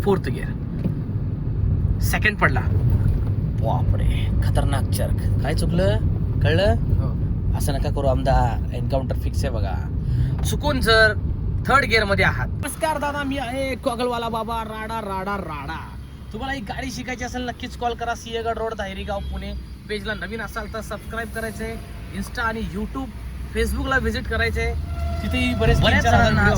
Fourth gear, second पडला. बापरे, खतरनाक चर्क. काय चुकलं कळलं? असं नका करू आमदार, एन्काउंटर फिक्स आहे बघा. चुकून जर थर्ड गिअर मध्ये आहात. नमस्कार दादा, मी आहे गॉगलवाला बाबा. राडा राडा राडा. तुम्हाला ही गाडी शिकायची असेल नक्कीच कॉल करा. सिंहगड रोड, धायरीगाव, पुणे. पेजला नवीन असाल तर सबस्क्राईब करायचंय. इन्स्टा आणि यूट्यूब, फेसबुकला व्हिजिट करायचंय. तिथेही बरेच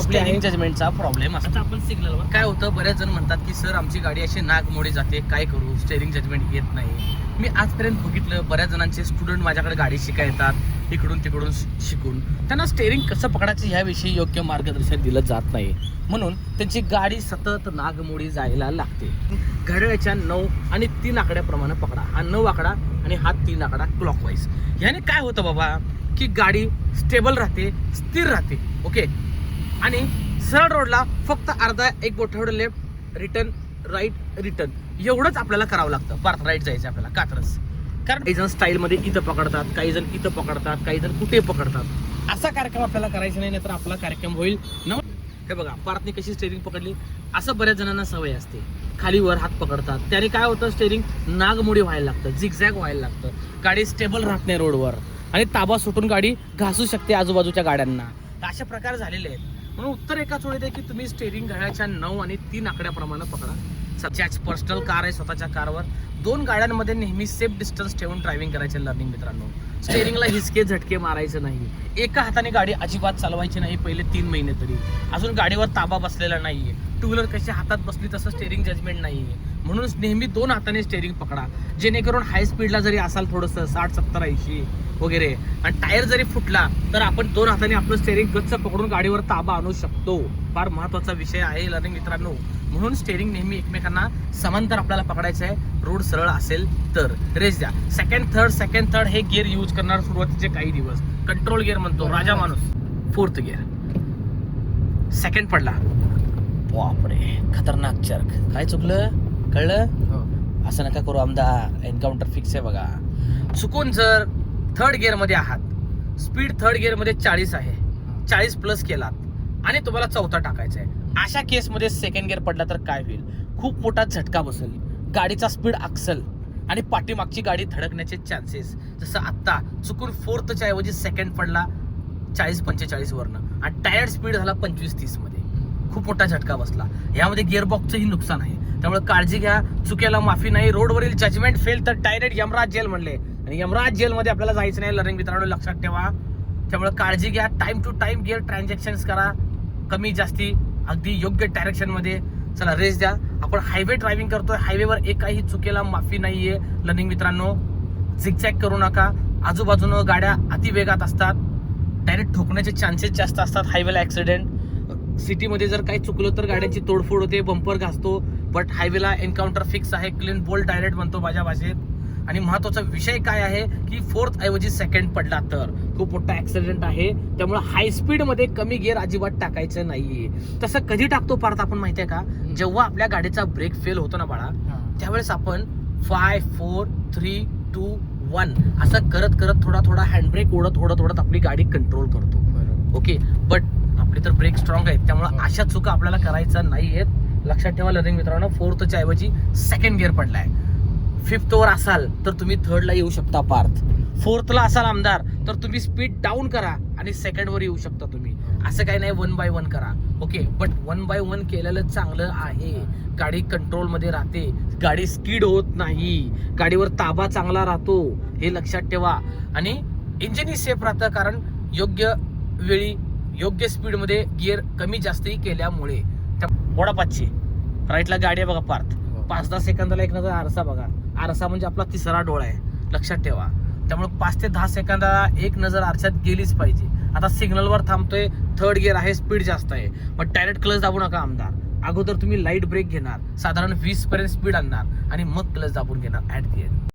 स्टेरिंग जजमेंटचा प्रॉब्लेम असतो. आपण सिग्नलवर काय होतं, बरेच जण म्हणतात की सर आमची गाडी अशी नागमोडी जाते, काय करू, स्टेरिंग जजमेंट येत नाही. मी आजपर्यंत बघितलं बऱ्याच जणांचे स्टुडंट माझ्याकडे गाडी शिकाय येतात, इकडून तिकडून शिकून. त्यांना स्टेरिंग कसं पकडायचं ह्याविषयी योग्य मार्गदर्शन दिलं जात नाही, म्हणून त्यांची गाडी सतत नागमोडी जायला लागते. घड्याळाच्या 9 आणि 3 आकड्याप्रमाणे पकडा. हा 9 आकडा आणि हा 3 आकडा क्लॉकवाईज. याने काय होतं बाबा की गाडी स्टेबल राहते, स्थिर राहते. ओके, आणि सरळ रोडला फक्त अर्धा एक बोटावर लेफ्ट, रिटर्न, राईट, रिटर्न एवढंच आपल्याला करावं लागतं. पार्थ राईट जायचं आपल्याला कात्रस. कारण काही जण स्टाईलमध्ये इथं पकडतात, काही जण इथं पकडतात, काही जण कुठे पकडतात. असा कार्यक्रम आपल्याला करायचा नाही, नाहीतर आपला कार्यक्रम होईल न. हे बघा, पार्थने कशी स्टेरिंग पकडली. असं बऱ्याच जणांना सवय असते, खाली वर हात पकडतात. त्याने काय होतं, स्टेरिंग नागमोडी व्हायला लागतं, झिगझॅग व्हायला लागतं. गाडी स्टेबल राहत नाही रोडवर आणि ताबा सुटून गाडी घासू शकते आजूबाजूच्या गाड्यांना. अशा प्रकार झालेले आहेत. म्हणून उत्तर एकाच वेळेत आहे की तुम्ही स्टेरिंग घड्याळाच्या 9 आणि 3 आकड्याप्रमाणे पकडा. सध्याच पर्सनल कार आहे, स्वतःच्या कारवर 2 गाड्यांमध्ये नेहमी सेफ डिस्टन्स ठेवून ड्रायव्हिंग करायचे लर्निंग मित्रांनो. स्टेरिंगला हिसके झटके मारायचं नाही. एका हाताने गाडी अजिबात चालवायची नाही पहिले 3 महिने तरी. अजून गाडीवर ताबा बसलेला नाहीये. टू व्हीलर कशी हातात बसली तसं स्टेरिंग जजमेंट नाहीये. म्हणून नेहमी 2 हाताने स्टेरिंग पकडा, जेणेकरून हाय स्पीडला जरी असाल थोडंसं 60, 70, 80 वगैरे, आणि टायर जरी फुटला तर आपण 2 हाताने आपलं स्टेरिंग गच्च पकडून गाडीवर ताबा आणू शकतो. फार महत्वाचा विषय आहे लर्निंग मित्रांनो. म्हणून स्टेरिंग नेहमी एकमेकांना समांतर आपल्याला पकडायचं आहे, रोड सरळ असेल तर. रेस द्या. सेकंड थर्ड हे गिअर यूज करणार सुरुवातीचे काही दिवस. कंट्रोल गिअर म्हणतो राजा माणूस. फोर्थ गिअर, सेकंड पडला. बापरे, खतरनाक चर्क. काय चुकलं कळलं? असं नका करू आमदार, एन्काउंटर फिक्स आहे बघा. चुकून जर थर्ड गिअर मध्ये आहात, स्पीड थर्ड गिअर मध्ये 40 आहे, 40 प्लस केलात आणि तुम्हाला चौथा टाकायचा आहे, अशा केसमध्ये सेकंड गिअर पडला तर काय होईल? खूप मोठा झटका बसेल, गाडीचा स्पीड अक्सल आणि पाठीमागची गाडी धडकण्याचे चान्सेस. जसं आत्ता चुकून फोर्थच्या ऐवजी सेकंड पडला 40-45 वरनं आणि टायर स्पीड झाला 25-30 मध्ये. खूप मोठा झटका बसला. यामध्ये गिअरबॉक्सचंही नुकसान आहे. त्यामुळे काळजी घ्या, चुकीला माफी नाही. रोडवरील जजमेंट फेल तर डायरेक्ट यमराज जेल म्हणले, आणि यमराज जेलमध्ये आपल्याला जायचं नाही लर्निंग मित्रांनो, लक्षात ठेवा. त्यामुळे काळजी घ्या. टाइम टू टाइम गिअर ट्रान्झॅक्शन्स करा, कमी जास्ती अगदी योग्य डायरेक्शन मध्ये. चला रेस द्या. आपण हायवे ड्रायव्हिंग करतोय, हायवेवर एकाही चुकीला माफी नाहीये लर्निंग मित्रांनो. झिगझॅग करू नका. आजूबाजूनं गाड्या अति वेगात असतात, डायरेक्ट ठोकण्याचे चान्सेस जास्त असतात हायवेला. ऍक्सिडेंट सिटीमध्ये जर काही चुकलं तर गाड्यांची तोडफोड होते, बंपर घासतो. बट हायवेला एन्काउंटर फिक्स आहे, क्लीन बोल्ट डायरेक्ट म्हणतो माझ्या भाषेत. आणि महत्वाचा विषय काय आहे की फोर्थ ऐवजी सेकंड पडला तर खूप मोठा ऍक्सिडेंट आहे. त्यामुळे हाय स्पीड मध्ये कमी गिअर अजिबात टाकायचं नाहीये. तसं कधी टाकतो पार्थ आपण माहितीये का? जेव्हा आपल्या गाडीचा ब्रेक फेल होतो ना बाळा, त्यावेळेस आपण 5, 4, 3, 2, 1 असं करत करत थोडा हँडब्रेक ओढत आपली गाडी कंट्रोल करतो. ओके, बट आपली तर ब्रेक स्ट्रॉंग आहेत, त्यामुळे अशा चुका आपल्याला करायच्या नाहीयेत. लक्षात ठेवा लर्निंग मित्रांनो. फोर्थच्या ऐवजी सेकंड गिअर पडलाय. फिफ्थवर असाल तर तुम्ही थर्डला येऊ शकता पार्थ. फोर्थला असाल आमदार तर तुम्ही स्पीड डाऊन करा आणि सेकंडवर येऊ शकता तुम्ही. असं काही नाही, 1 by 1 करा. ओके, बट 1 by 1 केलेलं चांगलं आहे. गाडी कंट्रोलमध्ये राहते, गाडी स्किड होत नाही, गाडीवर ताबा चांगला राहतो, हे लक्षात ठेवा. आणि इंजिनही सेफ राहतं, कारण योग्य वेळी योग्य स्पीडमध्ये गिअर कमी जास्तही केल्यामुळे. वडापाचची राईटला गाडी आहे बघा पार्थ, 5-10 सेकंदाला एक नजर आरसा बघा. आरसा म्हणजे आपला तिसरा डोळा आहे, लक्षात ठेवा. त्यामुळे 5 ते 10 सेकंदाला एक नजर आरशात गेलीच पाहिजे. आता सिग्नलवर थांबतोय, थर्ड गिअर आहे, स्पीड जास्त आहे, पण डायरेक्ट क्लच दाबू नका आमदार. अगोदर तुम्ही लाईट ब्रेक घेणार, साधारण 20 पर्यंत स्पीड आणणार आणि मग क्लच दाबून घेणार ऍट दी एंड.